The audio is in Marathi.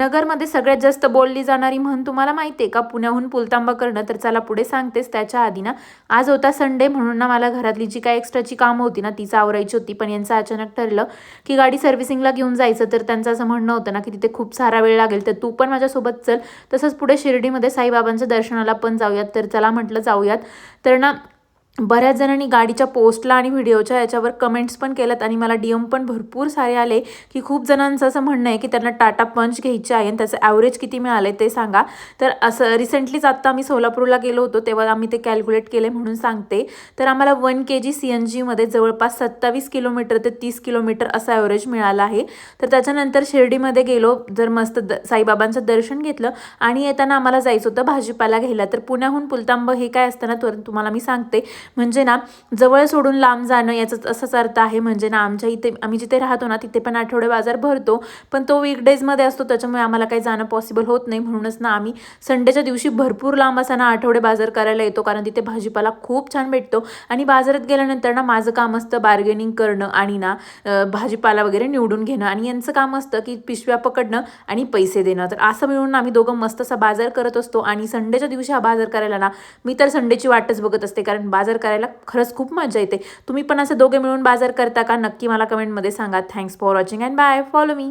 नगरमध्ये सगळ्यात जास्त बोलली जाणारी म्हण तुम्हाला माहिती आहे का? पुण्याहून पुलतांबा करणं. तर चला पुढे सांगतेच. त्याच्या आधी ना, आज होता संडे म्हणून ना मला घरातली जी काही एक्स्ट्राची कामं होती ना तीच आवरायची होती. पण यांचं अचानक ठरलं की गाडी सर्व्हिसिंगला घेऊन जायचं. तर त्यांचं असं म्हणणं होतं ना की तिथे खूप सारा वेळ लागेल, तर तू पण माझ्यासोबत चल. तसंच पुढे शिर्डीमध्ये साईबाबांच्या दर्शनाला पण जाऊयात. तर चला म्हटलं जाऊयात. तर ना बऱ्याच जणांनी गाडीच्या पोस्टला आणि व्हिडिओच्या याच्यावर कमेंट्स पण केल्यात आणि मला DM पण भरपूर सारे आले की खूप जणांचं असं म्हणणं आहे की त्यांना टाटा पंच घ्यायची आहे आणि त्याचं ॲव्हरेज किती मिळालं ते सांगा. तर असं रिसेंटलीच आत्ता आम्ही सोलापूरला गेलो होतो तेव्हा आम्ही ते कॅल्क्युलेट केले म्हणून सांगते. तर आम्हाला 1 kg CNGमध्ये जवळपास 27 किलोमीटर ते 30 किलोमीटर असं ॲव्हरेज मिळालं आहे. तर त्याच्यानंतर शिर्डीमध्ये गेलो, जर मस्त साईबाबांचं दर्शन घेतलं आणि येताना आम्हाला जायचं होतं भाजीपाला घ्यायला. तर पुण्याहून पुलतांबा हे काय असतं ना, तर तुम्हाला मी सांगते. म्हणजे ना, जवळ सोडून लांब जाणं याचाच असाच अर्थ आहे. म्हणजे ना, आमच्या इथे आम्ही जिथे राहतो ना तिथे पण आठवडे बाजार भरतो, पण तो वीकडेजमध्ये असतो, त्याच्यामुळे आम्हाला काही जाणं पॉसिबल होत नाही. म्हणूनच ना आम्ही संडेच्या दिवशी भरपूर लांब असा ना आठवडे बाजार करायला येतो, कारण तिथे भाजीपाला खूप छान भेटतो. आणि बाजारात गेल्यानंतर ना माझं काम असतं बार्गेनिंग करणं आणि ना भाजीपाला वगैरे निवडून घेणं, आणि यांचं काम असतं की पिशव्या पकडणं आणि पैसे देणं. तर असं मिळून आम्ही दोघं मस्त असा बाजार करत असतो. आणि संडेच्या दिवशी हा बाजार करायला ना मी तर संडेची वाटच बघत असते, कारण बाजार करायला खरंच खूप मजा येते. तुम्ही पण असं दोघे मिळून बाजार करता का? नक्की मला कमेंटमध्ये सांगा. Thanks for watching and bye. Follow me.